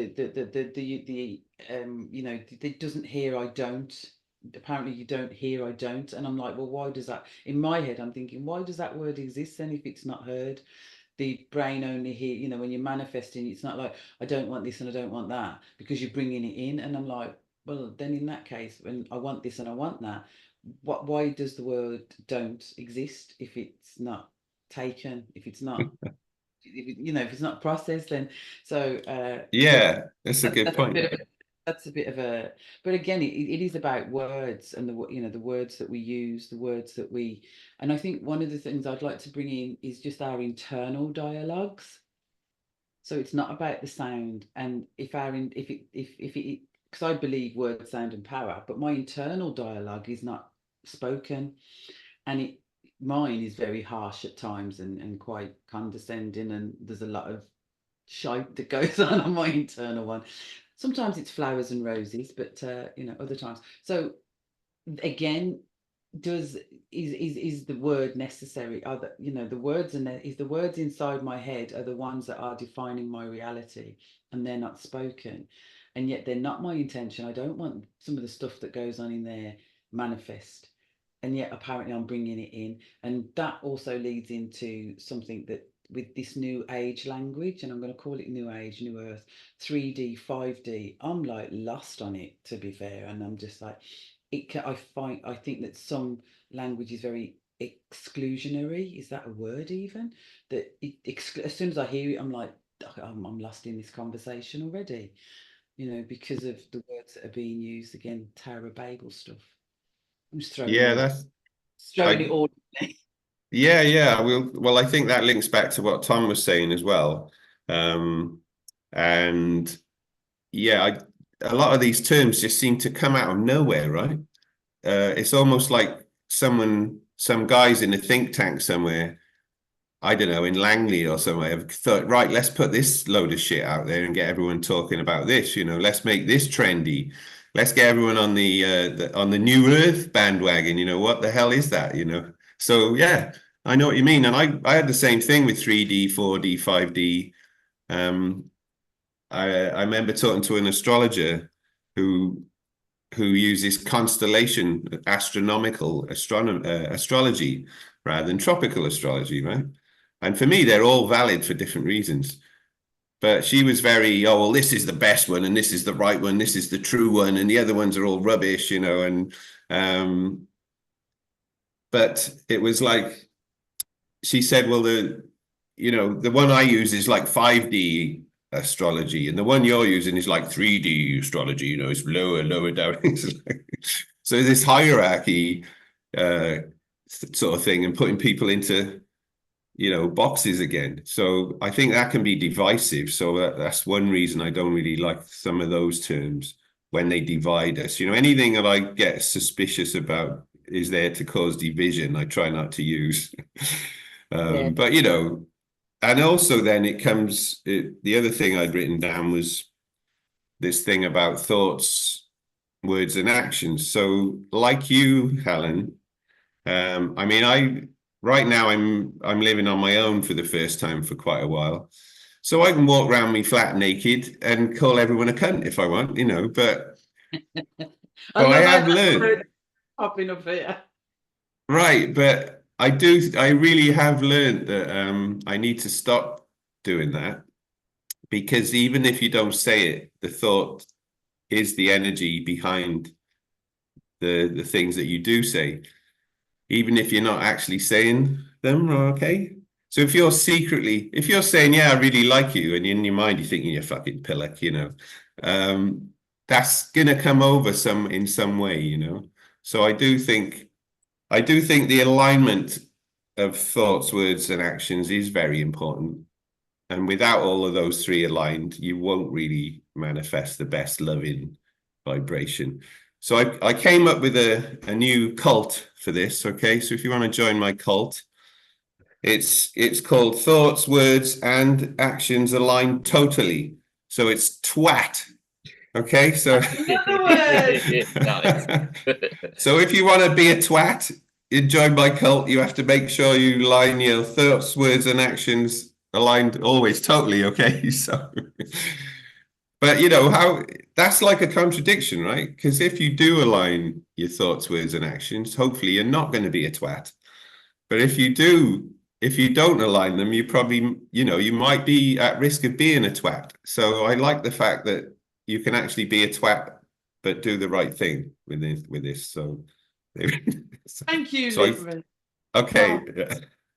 doesn't hear I don't. Apparently you don't hear I don't, and I'm like, well, why does that? In my head, I'm thinking, why does that word exist then if it's not heard? The brain only hear, when you're manifesting, it's not like I don't want this and I don't want that, because you're bringing it in, and I'm like, well, then in that case, when I want this and I want that, why does the word don't exist if it's not taken, if it's not if it's not processed? Then so yeah, that's a good point. That's a bit of a, but again, it is about words and the words that we use, the words that we, and I think one of the things I'd like to bring in is just our internal dialogues. So it's not about the sound, and if it, because I believe word, sound, and power, but my internal dialogue is not spoken, and mine is very harsh at times and quite condescending, and there's a lot of shite that goes on my internal one. Sometimes it's flowers and roses, but other times. So again, does is the word necessary? Are the words is the words inside my head are the ones that are defining my reality, and they're not spoken, and yet they're not my intention. I don't want some of the stuff that goes on in there manifest, and yet apparently I'm bringing it in, and that also leads into something that with this new age language, and I'm going to call it new age, new earth, 3D, 5D. I'm like lost on it, to be fair, and I'm just like, I think that some language is very exclusionary. Is that a word even? That as soon as I hear it, I'm like, I'm lost in this conversation already. Because of the words that are being used. Again, Tower of Babel stuff. I'm just throwing Yeah, all throwing it I all. yeah. Well, I think that links back to what Tom was saying as well. And yeah, a lot of these terms just seem to come out of nowhere, right? It's almost like some guys in a think tank somewhere, I don't know, in Langley or somewhere, have thought, right, let's put this load of shit out there and get everyone talking about this. Let's make this trendy. Let's get everyone on the New Earth bandwagon. What the hell is that? So yeah, I know what you mean, and I had the same thing with 3D, 4D, 5D. I remember talking to an astrologer who uses constellation astronomical astrology rather than tropical astrology, right? And for me, they're all valid for different reasons. But she was very, oh, well, this is the best one, and this is the right one, this is the true one, and the other ones are all rubbish, and but it was like she said, well, the one I use is like 5D astrology, and the one you're using is like 3D astrology, it's lower down. So this hierarchy sort of thing, and putting people into boxes again. So I think that can be divisive. So that's one reason I don't really like some of those terms when they divide us. Anything that I get suspicious about is there to cause division, I try not to use. But and also then the other thing I'd written down was this thing about thoughts, words, and actions. So like you, Helen, right now I'm living on my own for the first time for quite a while. So I can walk around me flat naked and call everyone a cunt if I want, but I have learned. Popping up here. Right, but I really have learned that I need to stop doing that, because even if you don't say it, the thought is the energy behind the things that you do say, even if you're not actually saying them, okay? So if you're saying, yeah, I really like you, and in your mind you're thinking you're fucking pillock, that's gonna come over in some way, So I do think the alignment of thoughts, words, and actions is very important. And without all of those three aligned, you won't really manifest the best loving vibration. So I came up with a new cult for this, okay? So if you want to join my cult, it's called Thoughts, Words, and Actions Aligned Totally. So it's TWAT. Okay, so so if you want to be a twat, join my cult, you have to make sure you line your thoughts, words, and actions aligned always totally, okay? So, but how that's like a contradiction, right? Because if you do align your thoughts, words, and actions, hopefully you're not going to be a twat. But if you don't align them, you probably, you might be at risk of being a twat. So I like the fact that you can actually be a twat, but do the right thing with this. So thank you, so Liv. okay.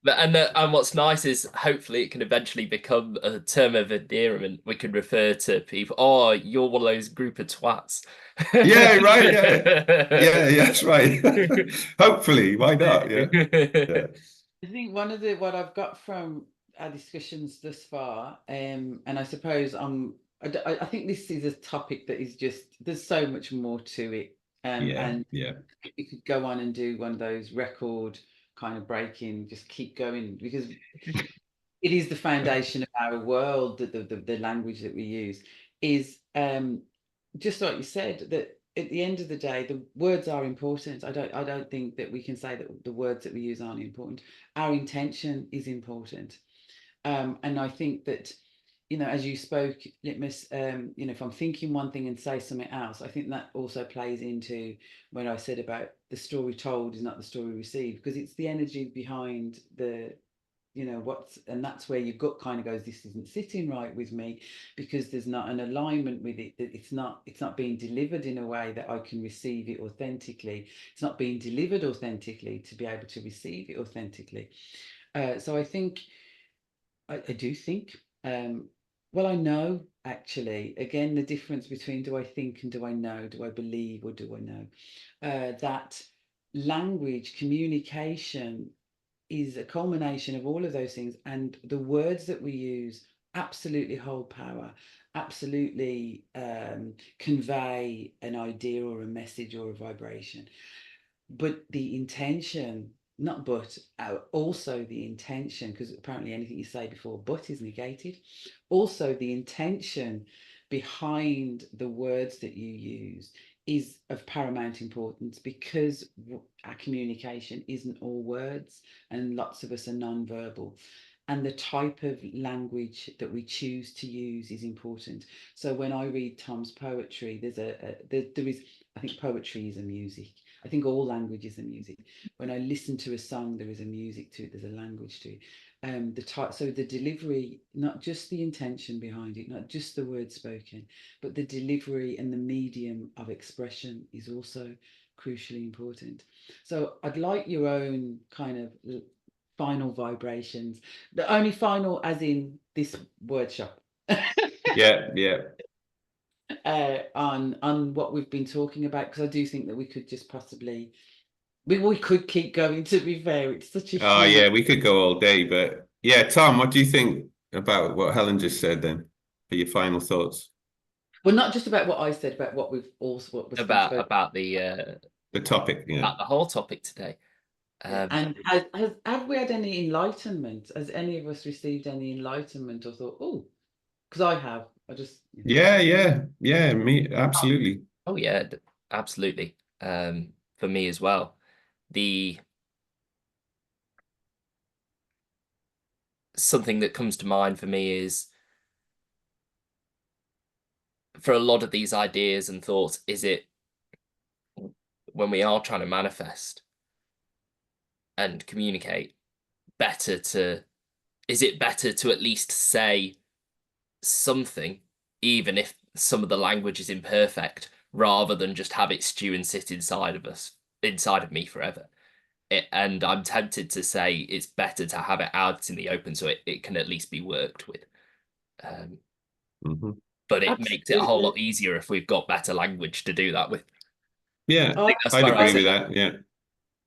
And what's nice is hopefully it can eventually become a term of endearment. We can refer to people, oh, you're one of those group of twats. Yeah, right. Yeah, that's right. Hopefully, why not? Yeah. I think what I've got from our discussions thus far, and I suppose I think this is a topic that is just, there's so much more to it, and we could go on and do one of those record kind of breaking, just keep going, because it is the foundation of our world, that the language that we use is, just like you said, that at the end of the day, the words are important. I don't think that we can say that the words that we use aren't important. Our intention is important. And I think that, as you spoke, Litmus, if I'm thinking one thing and say something else, I think that also plays into when I said about the story told is not the story received, because it's the energy behind and that's where your gut kind of goes, this isn't sitting right with me, because there's not an alignment with it, that it's not being delivered in a way that I can receive it authentically. It's not being delivered authentically to be able to receive it authentically. So I think, I do think, well, I know, actually, again, the difference between do I think and do I know, do I believe or do I know, that language communication is a culmination of all of those things, and the words that we use absolutely hold power, absolutely convey an idea or a message or a vibration. But the intention, not but, also the intention, because apparently anything you say before but is negated, also the intention behind the words that you use is of paramount importance, because our communication isn't all words, and lots of us are non-verbal, and the type of language that we choose to use is important. So when I read Tom's poetry, there is, I think poetry is a music. I think all languages are music. When I listen to a song, there is a music to it, there's a language to it. So the delivery, not just the intention behind it, not just the words spoken, but the delivery and the medium of expression is also crucially important. So I'd like your own kind of final vibrations, the only final as in this workshop. Yeah. On what we've been talking about, because I do think that we could just possibly, we could keep going, to be fair. It's such a Oh, huge. yeah, we could go all day, but yeah, Tom, what do you think about what Helen just said then, for your final thoughts? Well, not just about what I said, about what what was about spoken. The topic, yeah. About the whole topic today. And have we had any enlightenment? Has any of us received any enlightenment or thought, oh, because I have. I just. Yeah, me, absolutely. Oh yeah, absolutely. For me as well. Something that comes to mind for me is, for a lot of these ideas and thoughts, is it, when we are trying to manifest and communicate, is it better to at least say something, even if some of the language is imperfect, rather than just have it stew and sit inside of me forever? And I'm tempted to say it's better to have it out in the open, so it can at least be worked with. But it makes it a whole lot easier if we've got better language to do that with. Yeah, I'd agree with that. Yeah.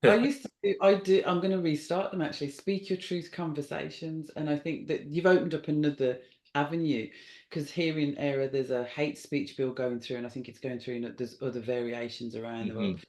I'm going to restart them, actually. Speak your truth conversations. And I think that you've opened up another avenue, because here in ERA, there's a hate speech bill going through, and I think it's going through, and there's other variations around the world.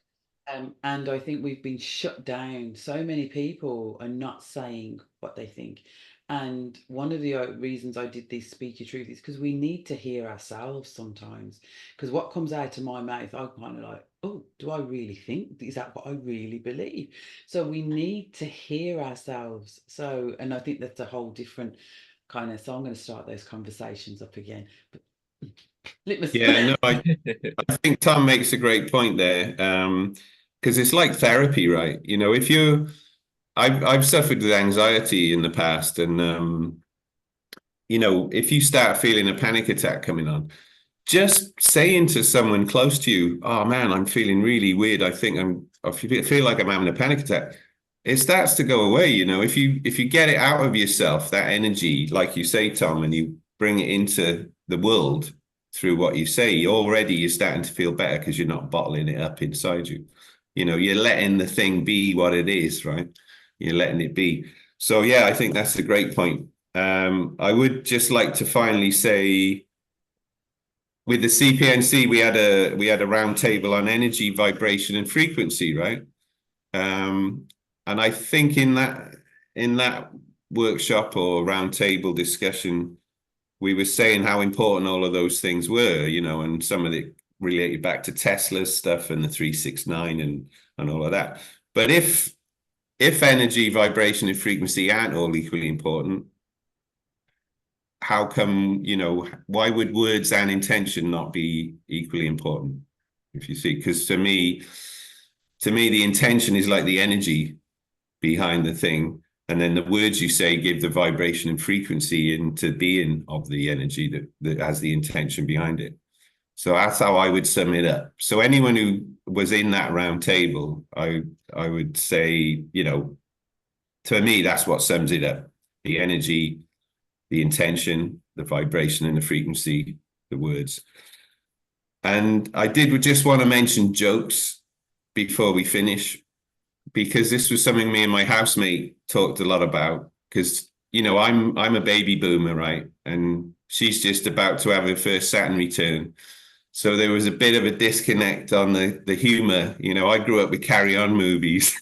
And I think we've been shut down. So many people are not saying what they think. And one of the reasons I did this Speak Your Truth is because we need to hear ourselves sometimes. Because what comes out of my mouth, I'm kind of like, oh, do I really think? Is that what I really believe? So we need to hear ourselves. So, and I think that's a whole different kind of, so I'm going to start those conversations up again. But, litmus. Yeah, no, I think Tom makes a great point there. Because it's like therapy, right? I've suffered with anxiety in the past, and if you start feeling a panic attack coming on, just saying to someone close to you, "Oh man, I'm feeling really weird. I feel like I'm having a panic attack." it starts to go away, you know, if you get it out of yourself, that energy, like you say, Tom, and you bring it into the world through what you say, already you're starting to feel better because you're not bottling it up inside you. You know, you're letting the thing be what it is, right? You're letting it be. So yeah, I think that's a great point. I would just like to finally say, with the CPNC, we had a round table on energy, vibration, and frequency, right? And I think in that workshop or roundtable discussion, we were saying how important all of those things were, you know, and some of it related back to Tesla's stuff and the 369 and all of that. But if energy, vibration, and frequency aren't all equally important, how come, you know, why would words and intention not be equally important? If you see, because to me, the intention is like the energy behind the thing, and then the words you say give the vibration and frequency into being of the energy that has the intention behind it. So that's how I would sum it up. So anyone who was in that round table, I would say, you know, to me, that's what sums it up: the energy, the intention, the vibration, and the frequency, the words. And I did just want to mention jokes before we finish, because this was something me and my housemate talked a lot about. Because, you know, I'm a baby boomer, right? And she's just about to have her first Saturn return. So there was a bit of a disconnect on the humor. You know, I grew up with Carry On movies.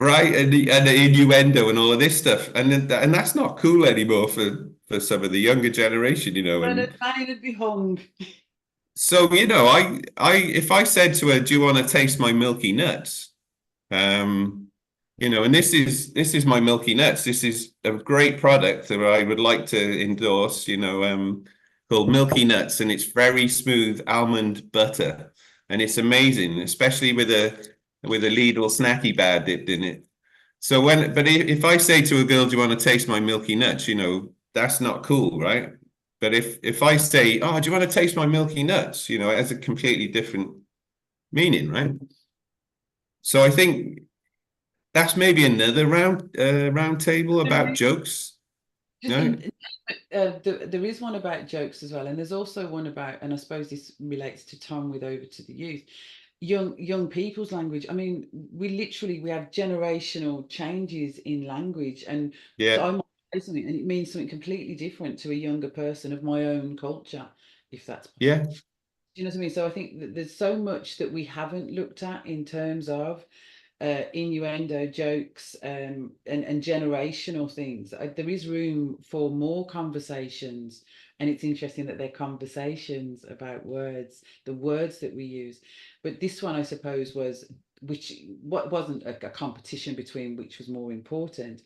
Right, and the innuendo and all of this stuff, and that's not cool anymore for some of the younger generation, you know. And It'd be hung. so, you know, if I said to her, "Do you want to taste my milky nuts?" You know, and this is my milky nuts. This is a great product that I would like to endorse. You know, called Milky Nuts, and it's very smooth almond butter, and it's amazing, especially with a Lidl snacky bar dipped in it. So if I say to a girl, "Do you want to taste my milky nuts?" You know, that's not cool, right? But if I say, "Oh, do you want to taste my milky nuts?" You know, it has a completely different meaning, right? So I think that's maybe another round table about jokes. No? There is one about jokes as well, and there's also one about, and I suppose this relates to Tom with Over to the Youth, young people's language. I mean, we have generational changes in language, and so I might say something and it means something completely different to a younger person of my own culture, if that's possible. Yeah. Do you know what I mean? So I think that there's so much that we haven't looked at in terms of innuendo, jokes, and generational things. There is room for more conversations, and it's interesting that they're conversations about words, the words that we use. But this one, I suppose, what wasn't a competition between which was more important,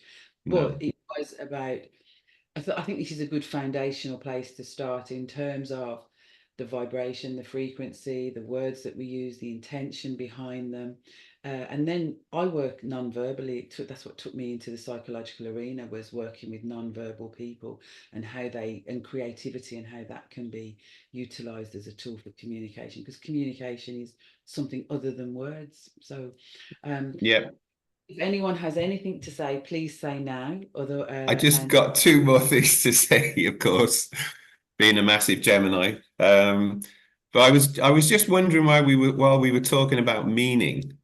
but it was about. I think this is a good foundational place to start in terms of the vibration, the frequency, the words that we use, the intention behind them. And then I work non-verbally. That's what took me into the psychological arena, was working with non-verbal people and and creativity, and how that can be utilized as a tool for communication, because communication is something other than words. So Yeah. if anyone has anything to say, please say now. I just got two more things to say, of course, being a massive Gemini. But I was just wondering while we were talking about meaning,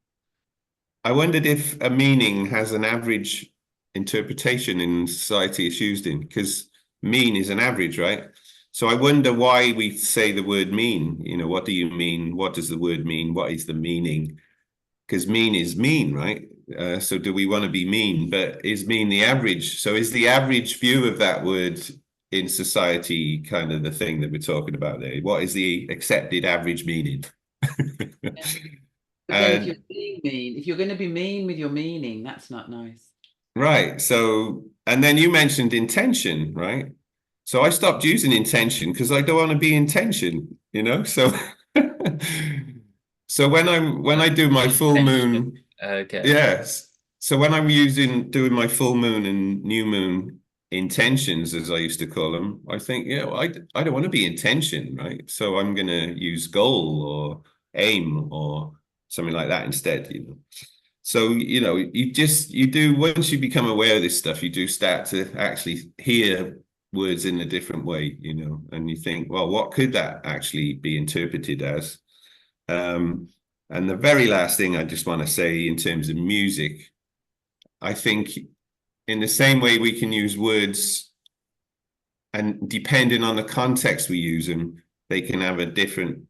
I wondered if a meaning has an average interpretation in society it's used in, because mean is an average, right? So I wonder why we say the word mean. You know, what do you mean? What does the word mean? What is the meaning? Because mean is mean, right? So do we want to be mean? But is mean the average? So is the average view of that word in society kind of the thing that we're talking about there? What is the accepted average meaning? But then if you're being mean, if you're going to be mean with your meaning, that's not nice. Right. So, and then you mentioned intention, right? So I stopped using intention because I don't want to be in tension, you know? So so when I do my full moon, okay. yes. So when I'm doing my full moon and new moon intentions, as I used to call them, I think, yeah, I don't want to be in tension, right? So I'm going to use goal or aim or something like that instead, you know. So, you know, you do, once you become aware of this stuff, you do start to actually hear words in a different way, you know, and you think, well, what could that actually be interpreted as? And the very last thing I just want to say in terms of music, I think in the same way we can use words, and depending on the context we use them, they can have a different,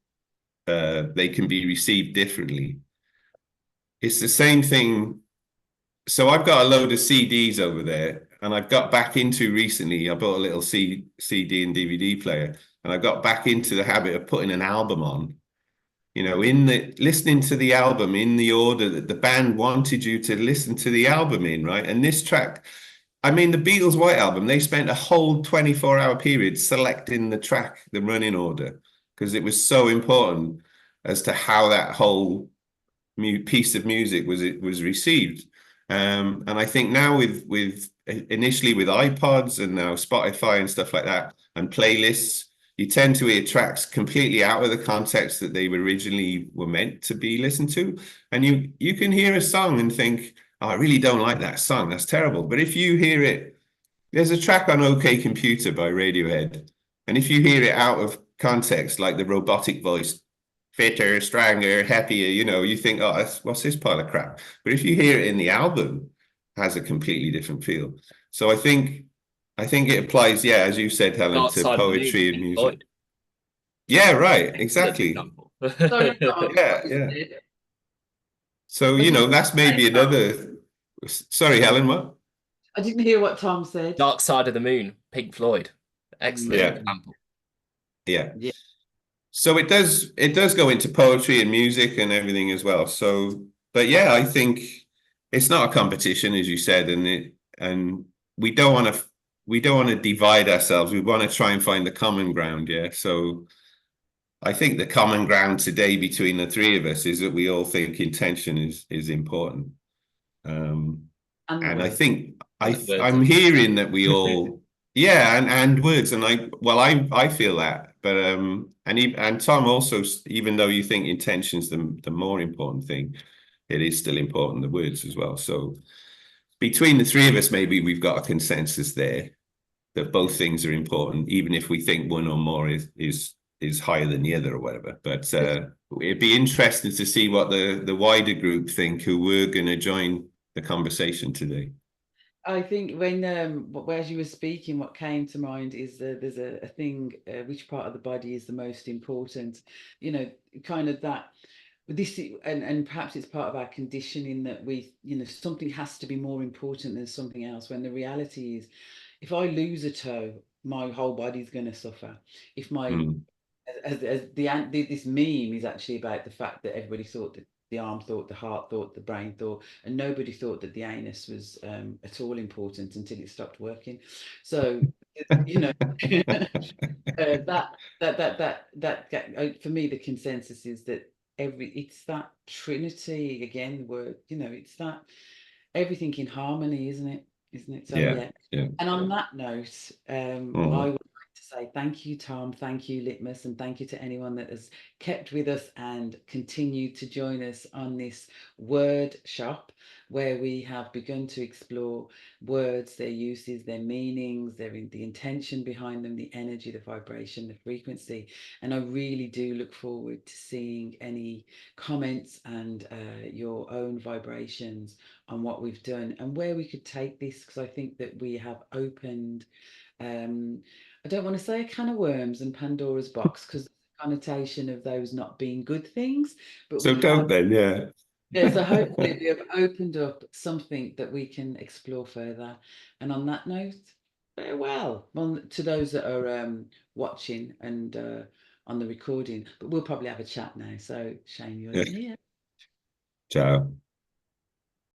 they can be received differently. It's the same thing. So I've got a load of CDs over there, and I've got back into recently, I bought a little CD and DVD player, and I got back into the habit of putting an album on, you know, listening to the album in the order that the band wanted you to listen to the album in, right? And this track, I mean, the Beatles' White Album, they spent a whole 24-hour period selecting the track, the running order, because it was so important as to how that whole piece of music was received. And I think now with initially with iPods and now Spotify and stuff like that and playlists, you tend to hear tracks completely out of the context that they originally were meant to be listened to. And you can hear a song and think, oh, I really don't like that song. That's terrible. But if you hear it, there's a track on OK Computer by Radiohead. And if you hear it out of context, like the robotic voice, fitter, stronger, happier, you know, you think, oh, what's this pile of crap? But if you hear it in the album, it has a completely different feel. So I think it applies, yeah, as you said, Helen, Dark to Side of the Moon, poetry and Pink music. Floyd. Yeah, right, Excellent exactly. example. Sorry, Tom. Yeah. So, you know, that's maybe another. Sorry, Helen, what? I didn't hear what Tom said. Dark Side of the Moon, Pink Floyd. Excellent Yeah. example. Yeah. Yeah. So it does go into poetry and music and everything as well. So, but yeah, I think it's not a competition, as you said, and we don't want to divide ourselves. We want to try and find the common ground. Yeah. So I think the common ground today between the three of us is that we all think intention is important. And I think I'm hearing that we all, yeah, and words, and I feel that, but and Tom also, even though you think intention's the more important thing, it is still important, the words as well. So between the three of us, maybe we've got a consensus there that both things are important, even if we think one or more is higher than the other or whatever. But it'd be interesting to see what the wider group think, who were going to join the conversation today. I think when as you were speaking, what came to mind is there's a thing, which part of the body is the most important, you know, kind of that this, and perhaps it's part of our conditioning that we, you know, something has to be more important than something else, when the reality is, if I lose a toe, my whole body's going to suffer. If my as this meme is actually about the fact that everybody thought that the arm thought, the heart thought, the brain thought, and nobody thought that the anus was at all important until it stopped working. So you know, for me, the consensus is that it's that Trinity again. The word, you know, it's that everything in harmony, isn't it? Isn't it? So Yeah. And on that note, I would like to say thank you, Tom, thank you, Litmus, and thank you to anyone that has kept with us and continued to join us on this word shop, where we have begun to explore words, their uses, their meanings, the intention behind them, the energy, the vibration, the frequency. And I really do look forward to seeing any comments and your own vibrations on what we've done and where we could take this, because I think that we have opened, I don't want to say a can of worms and Pandora's box, because the connotation of those not being good things, but So don't then, yeah. Yeah, so hopefully we have opened up something that we can explore further. And on that note, farewell to those that are watching and on the recording. But we'll probably have a chat now. So Shane, you're in here. Ciao.